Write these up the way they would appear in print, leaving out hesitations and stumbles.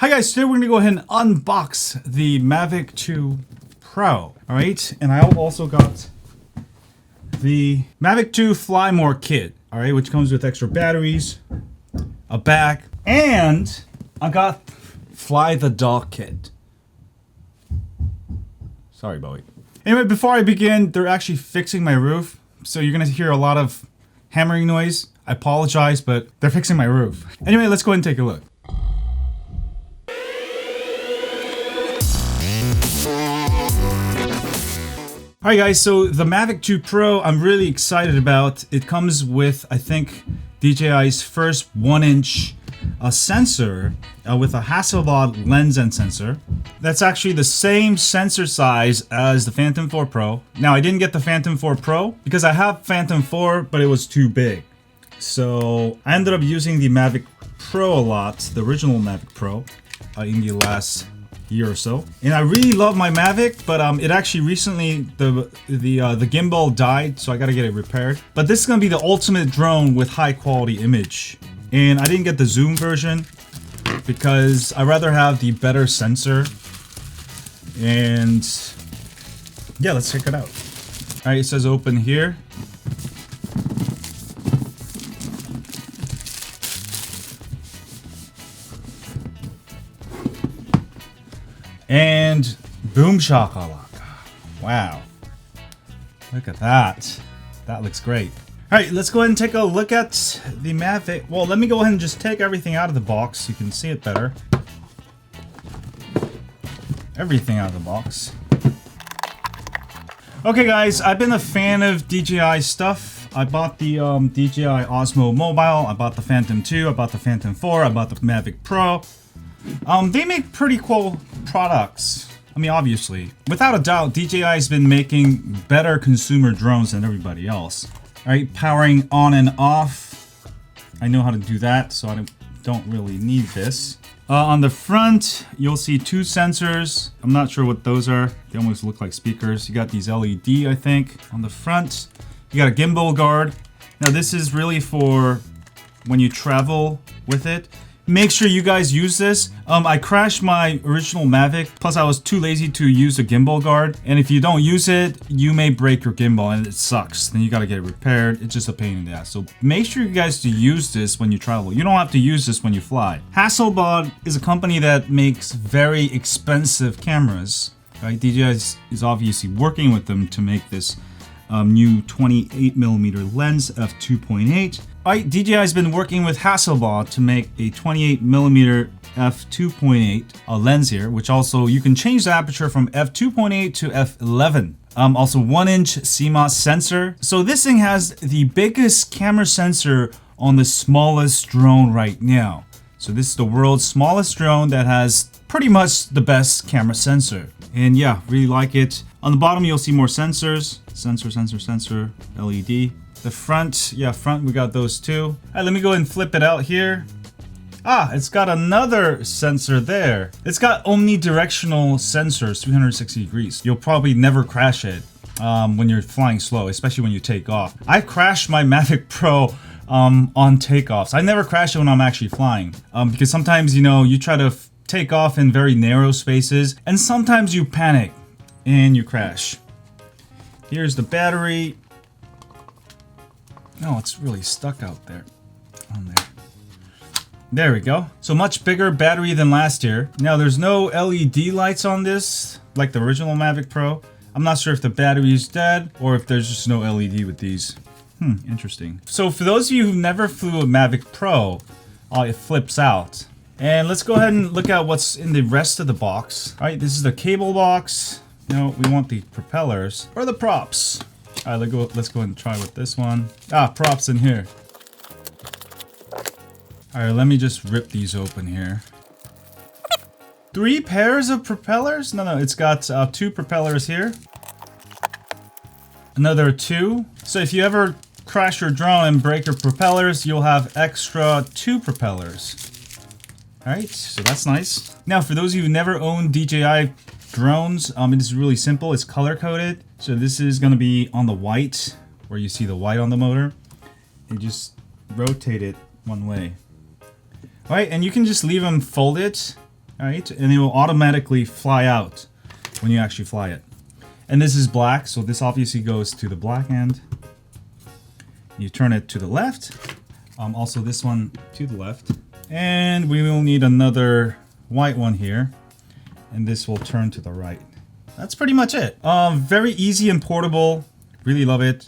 Hi guys, today we're going to go ahead and unbox the Mavic 2 Pro. Alright, and I also got the Mavic 2 Fly More kit, alright, which comes with extra batteries, a back, and I got Fly the Dog kit. Sorry, Bowie. Anyway, before I begin, they're actually fixing my roof, so you're going to hear a lot of hammering noise. I apologize, but they're fixing my roof. Anyway, let's go ahead and take a look. Alright guys, so the Mavic 2 Pro I'm really excited about. It comes with, I think, DJI's first 1-inch sensor with a Hasselblad lens end sensor. That's actually the same sensor size as the Phantom 4 Pro. Now I didn't get the Phantom 4 Pro because I have Phantom 4, but it was too big. So I ended up using the Mavic Pro a lot, the original Mavic Pro, in the last year or so, and I really love my Mavic, but it actually recently the gimbal died, so I gotta get it repaired. But this is gonna be the ultimate drone with high quality image, and I didn't get the zoom version because I rather have the better sensor. And yeah, let's check it out. All right, it says open here. And boom shakalaka. Wow. Look at that. That looks great. Alright, let's go ahead and take a look at the Mavic. Well, let me go ahead and just take everything out of the box so you can see it better. Everything out of the box. Okay guys, I've been a fan of DJI stuff. I bought the DJI Osmo Mobile, I bought the Phantom 2, I bought the Phantom 4, I bought the Mavic Pro. They make pretty cool products. I mean, obviously. Without a doubt, DJI has been making better consumer drones than everybody else. Alright, powering on and off. I know how to do that, so I don't really need this. On the front, you'll see two sensors. I'm not sure what those are. They almost look like speakers. You got these LED, I think, on the front. You got a gimbal guard. Now, this is really for when you travel with it. Make sure you guys use this. I crashed my original Mavic, plus I was too lazy to use a gimbal guard. And if you don't use it, you may break your gimbal and it sucks. Then you gotta get it repaired. It's just a pain in the ass. So make sure you guys to use this when you travel. You don't have to use this when you fly. Hasselblad is a company that makes very expensive cameras. Right? DJI is obviously working with them to make this new 28mm lens f2.8. Alright, DJI has been working with Hasselblad to make a 28mm f2.8 lens here, which also you can change the aperture from f2.8 to f11. Also 1-inch CMOS sensor. So this thing has the biggest camera sensor on the smallest drone right now. So this is the world's smallest drone that has pretty much the best camera sensor. And yeah, really like it. On the bottom, you'll see more sensors. Sensor, LED. The front, yeah, front, we got those two. All right, let me go ahead and flip it out here. Ah, it's got another sensor there. It's got omnidirectional sensors, 360 degrees. You'll probably never crash it when you're flying slow, especially when you take off. I crashed my Mavic Pro on takeoffs. I never crash it when I'm actually flying because sometimes, you know, you try to take off in very narrow spaces and sometimes you panic and you crash. Here's the battery. Oh, it's really stuck out there. On there. There we go. So much bigger battery than last year. Now there's no LED lights on this, like the original Mavic Pro. I'm not sure if the battery is dead or if there's just no LED with these. Interesting. So for those of you who never flew a Mavic Pro, it flips out. And let's go ahead and look at what's in the rest of the box. All right, this is the cable box. You know, we want the propellers or the props. All right, let's go ahead and try with this one. Ah, props in here. All right, let me just rip these open here. 3 pairs of propellers? No, it's got 2 propellers here. Another 2. So if you ever crash your drone and break your propellers, you'll have extra 2 propellers. All right, so that's nice. Now, for those of you who never owned DJI drones, it is really simple. It's color coded. So this is going to be on the white, where you see the white on the motor. You just rotate it one way. All right, and you can just leave them folded All right, and it will automatically fly out when you actually fly it. And this is black, so this obviously goes to the black end. You turn it to the left. Also this one to the left. And we will need another white one here. And this will turn to the right. That's pretty much it. Very easy and portable. Really love it.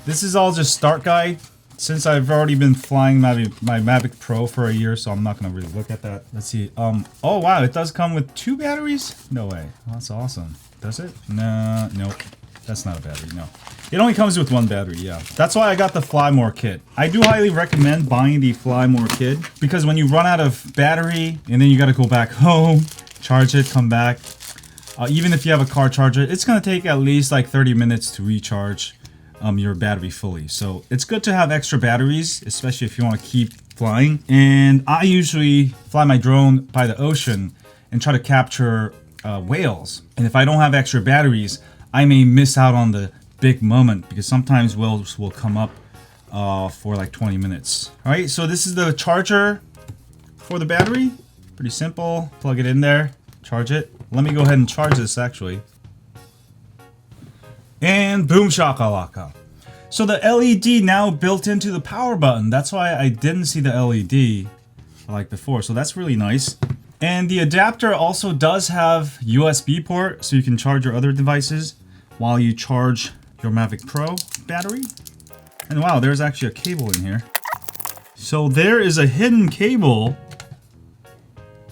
This is all just start guide. Since I've already been flying my Mavic Pro for a year, so I'm not gonna really look at that. Let's see. Oh wow, it does come with 2 batteries? No way. Oh, that's awesome. Does it? No, nope. That's not a battery, no. It only comes with 1 battery, yeah. That's why I got the Fly More kit. I do highly recommend buying the Fly More kit, because when you run out of battery, and then you gotta go back home, charge it, come back. Even if you have a car charger, it's gonna take at least like 30 minutes to recharge your battery fully. So it's good to have extra batteries, especially if you want to keep flying. And I usually fly my drone by the ocean and try to capture whales. And if I don't have extra batteries, I may miss out on the big moment, because sometimes whales will come up for like 20 minutes. All right, so this is the charger for the battery. Pretty simple. Plug it in there, charge it. Let me go ahead and charge this actually. And boom shakalaka. So the LED now built into the power button. That's why I didn't see the LED like before. So that's really nice. And the adapter also does have USB port, so you can charge your other devices while you charge your Mavic Pro battery. And wow, there's actually a cable in here. So there is a hidden cable.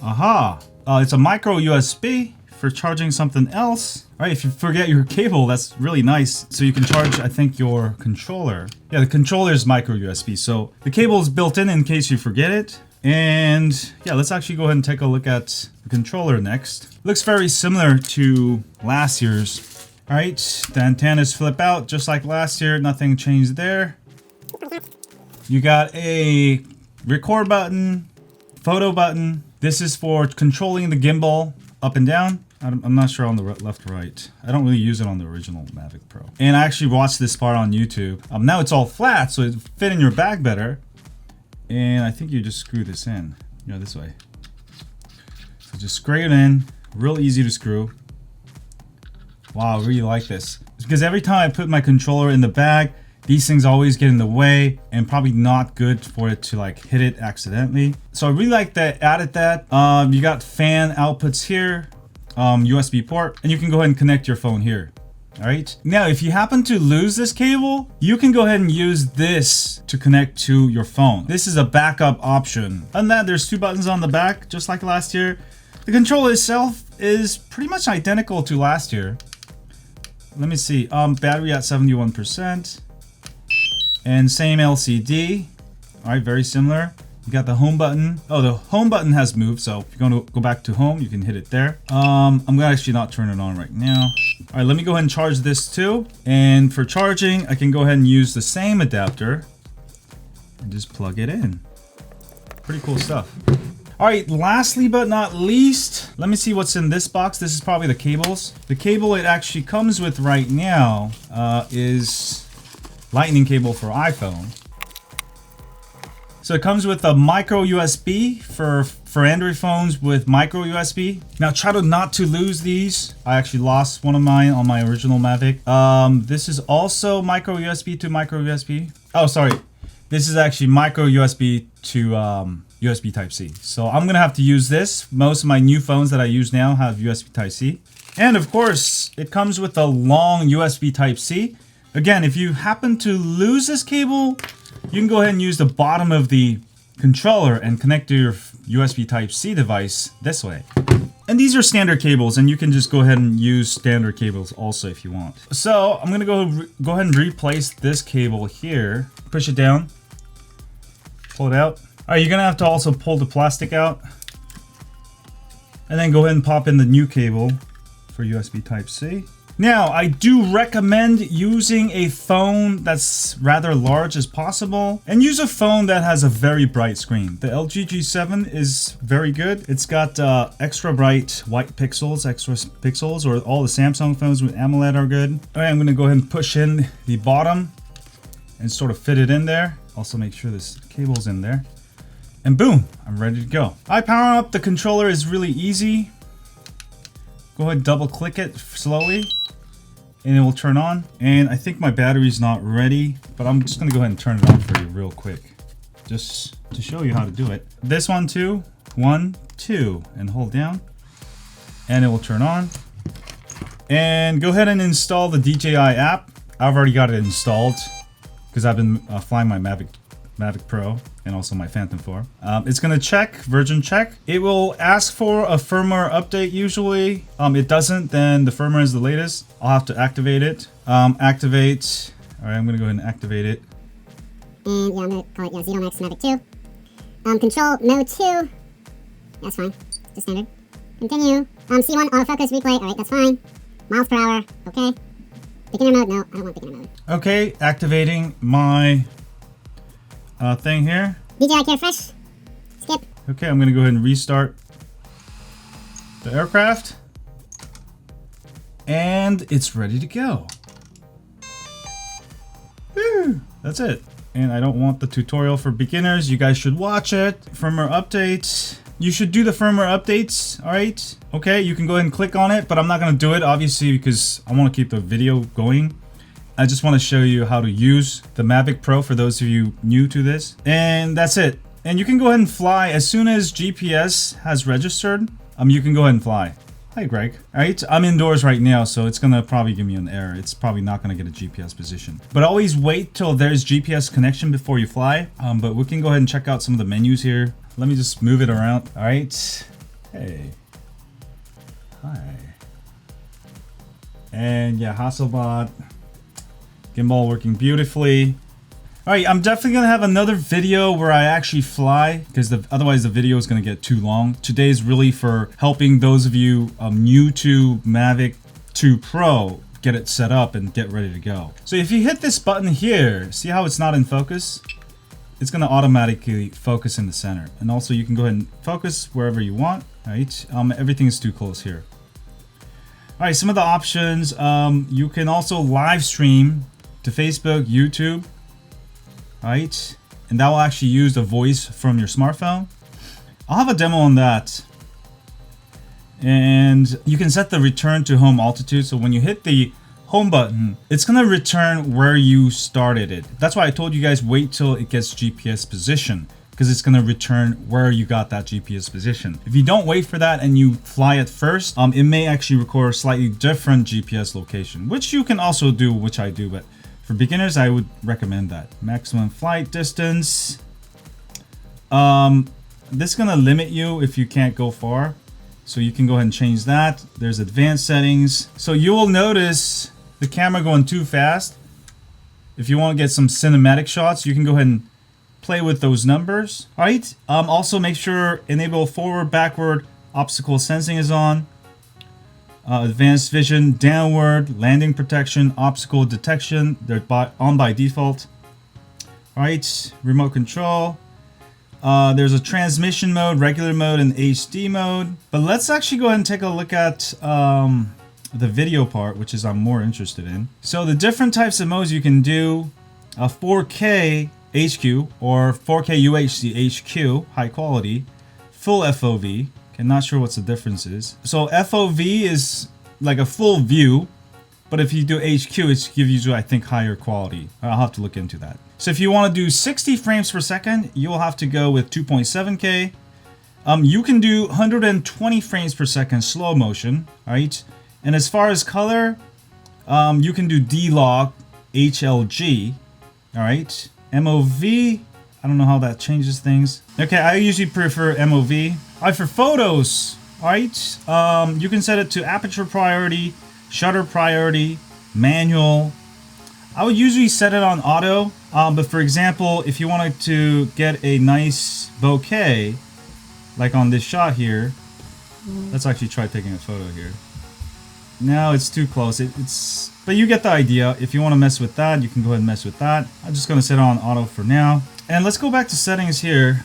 Aha. It's a micro USB for charging something else. All right, if you forget your cable, that's really nice. So you can charge, I think, your controller. Yeah, the controller is micro USB. So the cable is built in case you forget it. And yeah, let's actually go ahead and take a look at the controller next. Looks very similar to last year's. All right, the antennas flip out just like last year. Nothing changed there. You got a record button, photo button. This is for controlling the gimbal up and down. I'm not sure on the left or right. I don't really use it on the original Mavic Pro. And I actually watched this part on YouTube. Now it's all flat, so it fit in your bag better. And I think you just screw this in, you know, this way. So just screw it in, real easy to screw. Wow, I really like this. It's because every time I put my controller in the bag, these things always get in the way, and probably not good for it to like hit it accidentally. So I really like that, added that. You got fan outputs here, USB port, and you can go ahead and connect your phone here. All right. Now, if you happen to lose this cable, you can go ahead and use this to connect to your phone. This is a backup option. Other than that, there's 2 buttons on the back, just like last year. The controller itself is pretty much identical to last year. Let me see. Battery at 71%. And same LCD. All right, very similar. You got the home button. Oh, the home button has moved, so if you're going to go back to home, you can hit it there. I'm gonna actually not turn it on right now. All right, let me go ahead and charge this too. And for charging, I can go ahead and use the same adapter and just plug it in. Pretty cool stuff. All right, lastly but not least, let me see what's in this box. This is probably the cables. The cable it actually comes with right now is lightning cable for iPhone. So it comes with a micro USB for Android phones with micro USB. Now try to not to lose these. I actually lost one of mine on my original Mavic. This is also micro USB to micro USB. Oh, sorry. This is actually micro USB to USB Type-C. So I'm gonna have to use this. Most of my new phones that I use now have USB Type-C. And of course, it comes with a long USB Type-C. Again, if you happen to lose this cable, you can go ahead and use the bottom of the controller and connect to your USB Type-C device this way. And these are standard cables, and you can just go ahead and use standard cables also if you want. So I'm gonna go ahead and replace this cable here. Push it down, pull it out. All right, you're gonna have to also pull the plastic out, and then go ahead and pop in the new cable for USB Type-C. Now, I do recommend using a phone that's rather large as possible, and use a phone that has a very bright screen. The LG G7 is very good. It's got extra bright white pixels, extra pixels, or all the Samsung phones with AMOLED are good. All right, I'm gonna go ahead and push in the bottom and sort of fit it in there. Also make sure this cable's in there. And boom, I'm ready to go. Powering up the controller is really easy. Go ahead, double click it slowly and it will turn on. And I think my battery's not ready, but I'm just gonna go ahead and turn it on for you real quick, just to show you how to do it. This one too, 1, 2, and hold down and it will turn on. And go ahead and install the DJI app. I've already got it installed because I've been flying my Mavic Pro and also my Phantom 4. It's gonna check, version check. It will ask for a firmware update usually. It doesn't, then the firmware is the latest. I'll have to activate it. Activate. All right, I'm gonna go ahead and activate it. And yeah, I'm gonna call it Zero Max Mavic 2. Control mode 2. That's fine, just standard. Continue. C1 autofocus replay. All right, that's fine. Miles per hour. Okay. Beginner mode. No, I don't want beginner mode. Okay, activating my thing here. DJI Care Fresh. Skip. Okay, I'm gonna go ahead and restart the aircraft. And it's ready to go. Woo, that's it. And I don't want the tutorial for beginners. You guys should watch it. Firmware updates. You should do the firmware updates, all right? Okay, you can go ahead and click on it, but I'm not gonna do it, obviously, because I wanna keep the video going. I just wanna show you how to use the Mavic Pro for those of you new to this. And that's it. And you can go ahead and fly as soon as GPS has registered. You can go ahead and fly. Hi, Greg. All right, I'm indoors right now, so it's gonna probably give me an error. It's probably not gonna get a GPS position. But always wait till there's GPS connection before you fly. But we can go ahead and check out some of the menus here. Let me just move it around. All right. Hey. Hi. And yeah, Hasselblad. Gimbal working beautifully. All right, I'm definitely gonna have another video where I actually fly, because otherwise the video is gonna get too long. Today is really for helping those of you new to Mavic 2 Pro get it set up and get ready to go. So if you hit this button here, see how it's not in focus? It's gonna automatically focus in the center. And also you can go ahead and focus wherever you want, right? Everything is too close here. All right, some of the options, you can also live stream to Facebook, YouTube, right? And that will actually use the voice from your smartphone. I'll have a demo on that. And you can set the return to home altitude. So when you hit the home button, it's gonna return where you started it. That's why I told you guys wait till it gets GPS position, because it's gonna return where you got that GPS position. If you don't wait for that and you fly it first, it may actually record a slightly different GPS location, which you can also do, which I do, but for beginners, I would recommend that. Maximum flight distance. This is gonna limit you if you can't go far. So you can go ahead and change that. There's advanced settings. So you will notice the camera going too fast. If you want to get some cinematic shots, you can go ahead and play with those numbers. All right. Also make sure enable forward, backward obstacle sensing is on. Advanced vision, downward, landing protection, obstacle detection. They're on by default. All right. Remote control. There's a transmission mode, regular mode, and HD mode. But let's actually go ahead and take a look at the video part, which is I'm more interested in. So the different types of modes you can do, 4K HQ or 4K UHD HQ, high quality, full FOV. Okay, not sure what's the difference is. So FOV is like a full view, but if you do HQ, it's gives you, I think, higher quality. I'll have to look into that. So if you want to do 60 frames per second, you'll have to go with 2.7K. You can do 120 frames per second slow motion, all right? And as far as color, you can do D-Log HLG, all right? MOV, I don't know how that changes things. Okay, I usually prefer MOV. All right, for photos, all right? You can set it to aperture priority, shutter priority, manual. I would usually set it on auto, but for example, if you wanted to get a nice bokeh, like on this shot here, let's actually try taking a photo here. No, it's too close. But you get the idea. If you want to mess with that, you can go ahead and mess with that. I'm just going to set it on auto for now. And let's go back to settings here.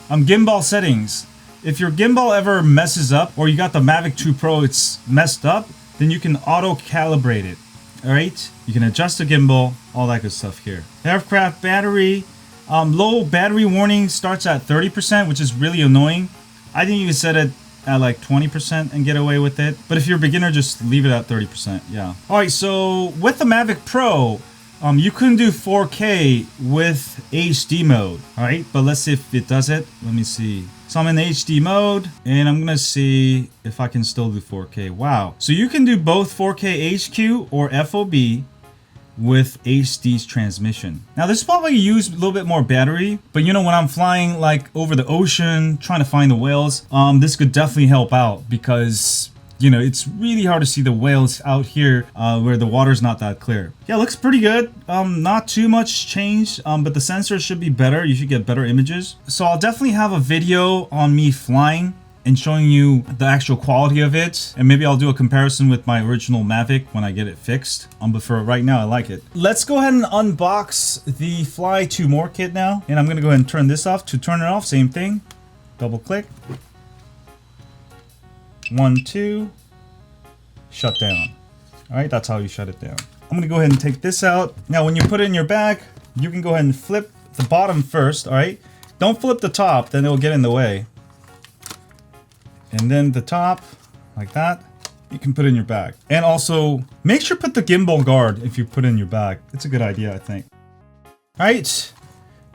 Gimbal settings. If your gimbal ever messes up, or you got the Mavic 2 Pro, it's messed up, then you can auto calibrate it. All right, you can adjust the gimbal, all that good stuff here. Aircraft battery, Low battery warning starts at 30%, which is really annoying. I think you can set it at like 20% and get away with it. But if you're a beginner, just leave it at 30%. Yeah. All right. So with the Mavic Pro, you couldn't do 4K with HD mode. All right. But let's see if it does it. Let me see. So I'm in HD mode and I'm going to see if I can still do 4K. Wow. So you can do both 4K HQ or FOB with HD's transmission. Now this probably use a little bit more battery, but you know, when I'm flying like over the ocean trying to find the whales, this could definitely help out because you know, it's really hard to see the whales out here where the water's not that clear. Yeah, looks pretty good. Not too much change, but the sensor should be better. You should get better images. So I'll definitely have a video on me flying and showing you the actual quality of it. And maybe I'll do a comparison with my original Mavic when I get it fixed. But for right now, I like it. Let's go ahead and unbox the Fly 2 More kit now. And I'm gonna go ahead and turn this off. To turn it off, same thing. Double click. 1, 2. Shut down. All right, that's how you shut it down. I'm gonna go ahead and take this out. Now, when you put it in your bag, you can go ahead and flip the bottom first, all right? Don't flip the top, then it'll get in the way. And then the top, like that, you can put in your bag. And also, make sure to put the gimbal guard if you put it in your bag. It's a good idea, I think. All right,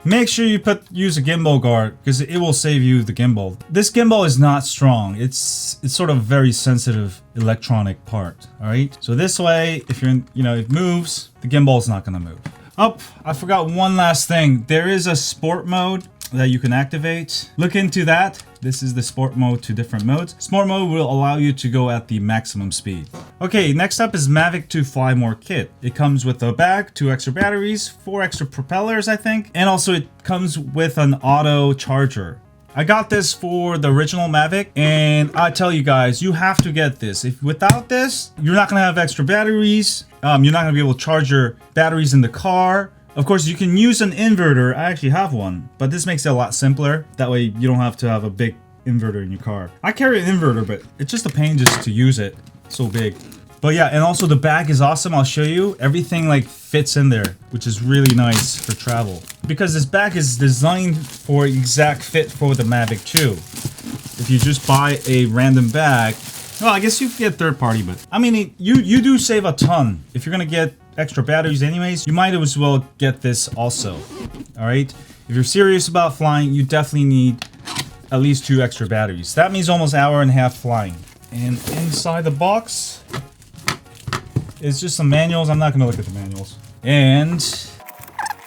make sure you use a gimbal guard because it will save you the gimbal. This gimbal is not strong. It's sort of very sensitive electronic part, all right? So this way, if you're in, you know, it moves, the gimbal is not gonna move. Oh, I forgot one last thing. There is a sport mode that you can activate. Look into that. This is the sport mode to different modes. Sport mode will allow you to go at the maximum speed. Okay, next up is Mavic 2 Fly More kit. It comes with a bag, 2 extra batteries, 4 extra propellers, I think. And also it comes with an auto charger. I got this for the original Mavic, and I tell you guys, you have to get this. If without this, you're not gonna have extra batteries. You're not gonna be able to charge your batteries in the car. Of course, you can use an inverter. I actually have one, but this makes it a lot simpler. That way you don't have to have a big inverter in your car. I carry an inverter, but it's just a pain just to use it. It's so big. But yeah, and also the bag is awesome. I'll show you. Everything like fits in there, which is really nice for travel. Because this bag is designed for exact fit for the Mavic 2. If you just buy a random bag, well, I guess you can get third party, but I mean, you do save a ton. If you're gonna get extra batteries anyways, you might as well get this also. All right, if you're serious about flying, you definitely need at least 2 extra batteries. That means almost an hour and a half flying. And inside the box is just some manuals. I'm not gonna look at the manuals. And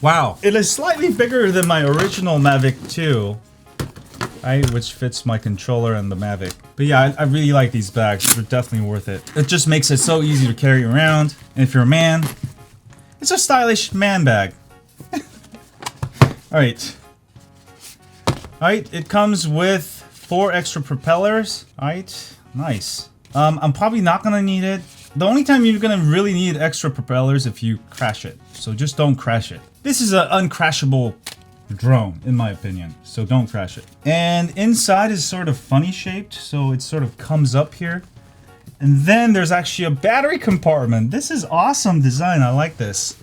wow, it is slightly bigger than my original Mavic 2. Which fits my controller and the Mavic. But yeah, I really like these bags. They're definitely worth it. It just makes it so easy to carry around. And if you're a man, it's a stylish man bag. Alright. Alright, it comes with 4 extra propellers. Alright, nice. I'm probably not gonna need it. The only time you're gonna really need extra propellers if you crash it. So just don't crash it. This is an uncrashable drone, in my opinion, so don't crash it. And inside is sort of funny shaped, so it sort of comes up here. And then there's actually a battery compartment. This is awesome design. I like this.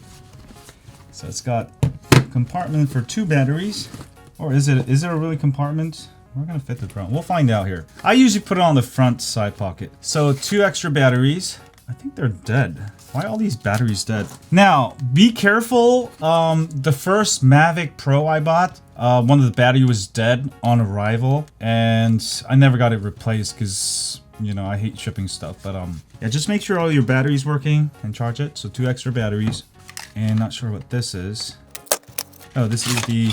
So it's got a compartment for 2 batteries. Or is it a really compartment? We're gonna fit the drone. We'll find out here. I usually put it on the front side pocket. So 2 extra batteries. I think they're dead. Why are all these batteries dead? Now, be careful. The first Mavic Pro I bought, one of the battery was dead on arrival, and I never got it replaced because, you know, I hate shipping stuff. But yeah, just make sure all your batteries working and charge it. So 2 extra batteries. And not sure what this is. Oh, this is the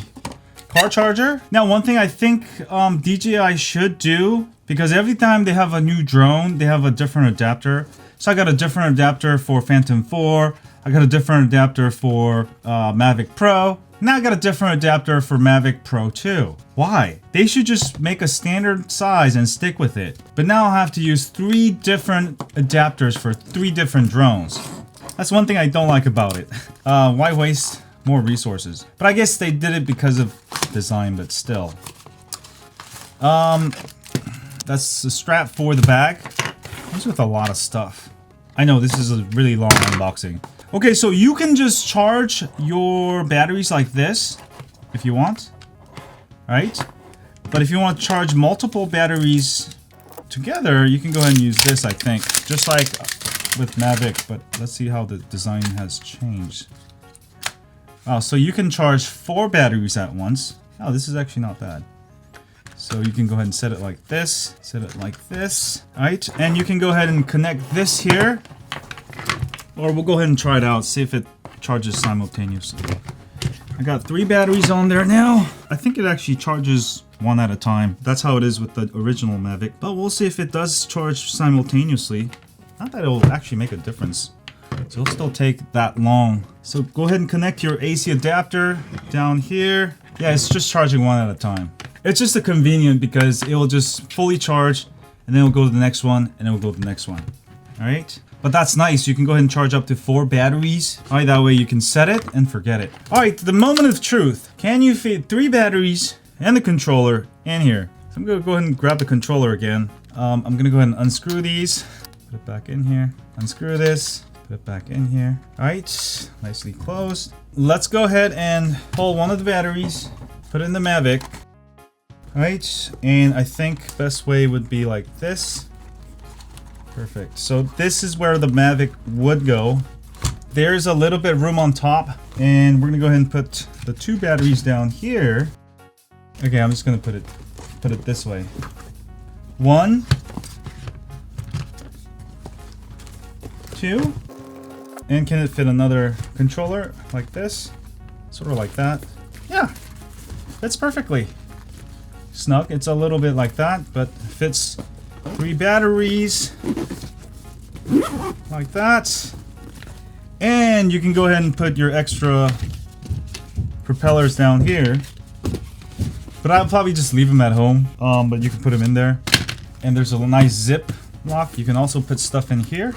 car charger. Now, one thing I think DJI should do, because every time they have a new drone, they have a different adapter. So I got a different adapter for Phantom 4. I got a different adapter for Mavic Pro. Now I got a different adapter for Mavic Pro 2. Why? They should just make a standard size and stick with it. But now I'll have to use 3 different adapters for 3 different drones. That's one thing I don't like about it. Why waste more resources? But I guess they did it because of design, but still. That's the strap for the bag. Comes with a lot of stuff. I know this is a really long unboxing. Okay, so you can just charge your batteries like this. if you want, right? But if you want to charge multiple batteries together, you can go ahead and use this, I think, just like with Mavic, but let's see how the design has changed. Oh, so you can charge 4 batteries at once. Oh, this is actually not bad. So you can go ahead and set it like this, set it like this, right? And you can go ahead and connect this here, or we'll go ahead and try it out, see if it charges simultaneously. I got 3 batteries on there now. I think it actually charges one at a time. That's how it is with the original Mavic, but we'll see if it does charge simultaneously. Not that it'll actually make a difference. So it'll still take that long. So go ahead and connect your AC adapter down here. Yeah, it's just charging one at a time. It's just a convenient because it will just fully charge and then it'll go to the next one and then it'll go to the next one. All right. But that's nice. You can go ahead and charge up to 4 batteries. All right, that way you can set it and forget it. All right, the moment of truth. Can you fit 3 batteries and the controller in here? So I'm gonna go ahead and grab the controller again. I'm gonna go ahead and unscrew these. Put it back in here. Unscrew this. Put it back in here. All right, nicely closed. Let's go ahead and pull one of the batteries. Put it in the Mavic. All right, and I think best way would be like this. Perfect. So this is where the Mavic would go. There's a little bit of room on top, and we're gonna go ahead and put the 2 batteries down here. Okay, I'm just gonna put it this way. 1, 2, and can it fit another controller like this? Sort of like that. Yeah, fits perfectly. Snug. It's a little bit like that, but fits 3 batteries like that. And you can go ahead and put your extra propellers down here, but I'll probably just leave them at home, but you can put them in there. And there's a nice zip lock. You can also put stuff in here,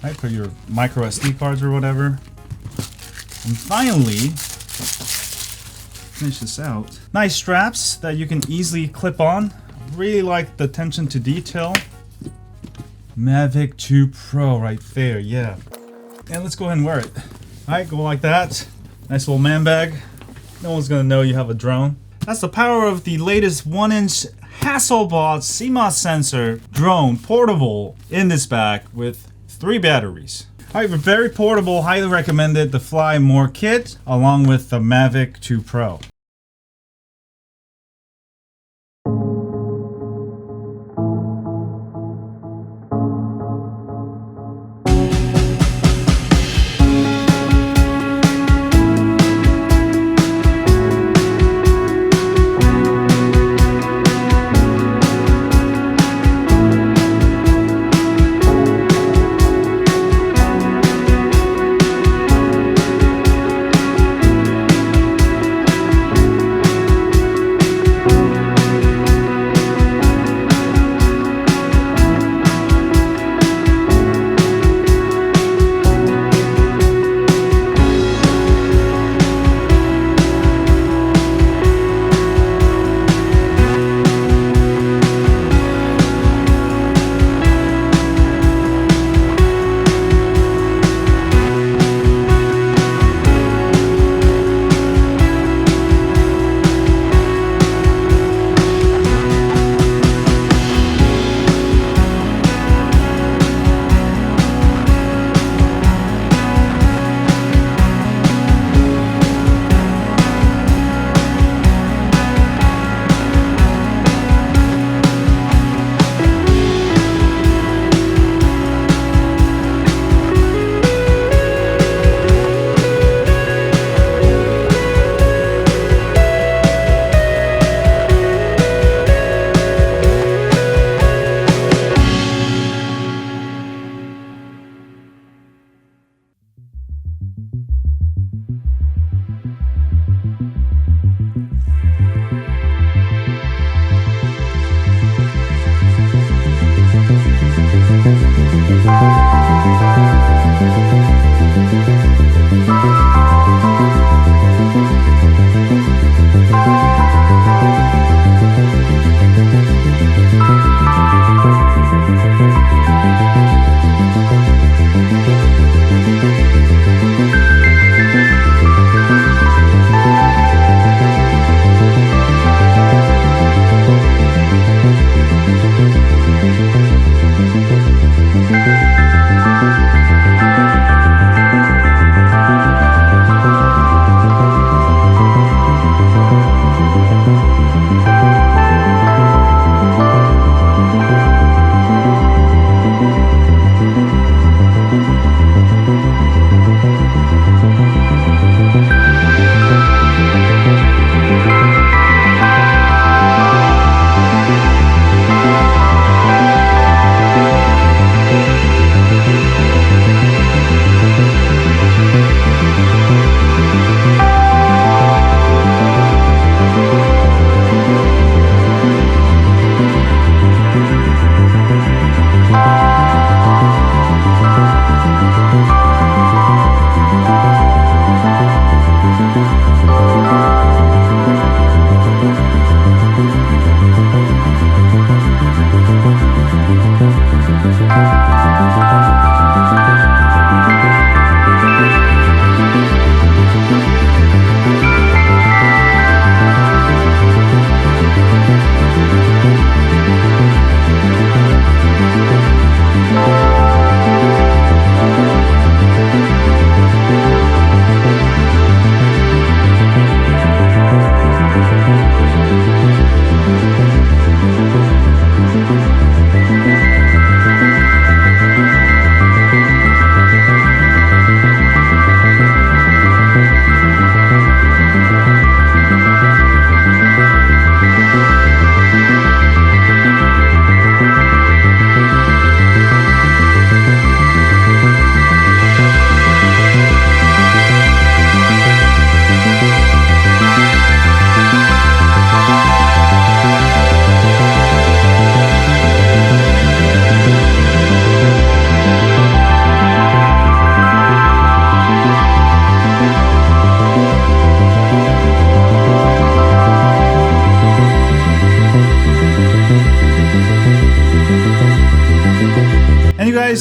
right? Put your micro SD cards or whatever. And finally, finish this out. Nice straps that you can easily clip on. Really like the attention to detail. Mavic 2 Pro right there, yeah. And let's go ahead and wear it. Alright, go like that. Nice little man bag. No one's gonna know you have a drone. That's the power of the latest 1-inch Hasselblad CMOS sensor drone, portable, in this bag with 3 batteries. Alright, very portable, highly recommended the Fly More kit along with the Mavic 2 Pro.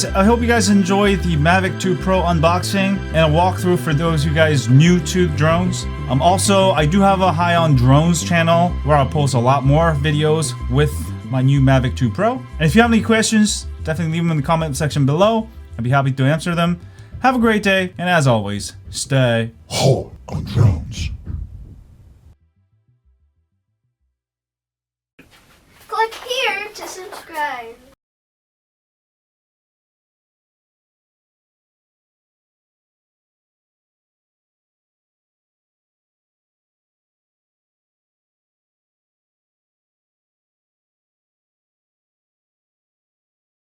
I hope you guys enjoyed the Mavic 2 Pro unboxing and a walkthrough for those of you guys new to drones. Also, I do have a High on Drones channel where I'll post a lot more videos with my new Mavic 2 Pro. And if you have any questions, definitely leave them in the comment section below. I'd be happy to answer them. Have a great day, and as always, stay hot on drones. Click here to subscribe.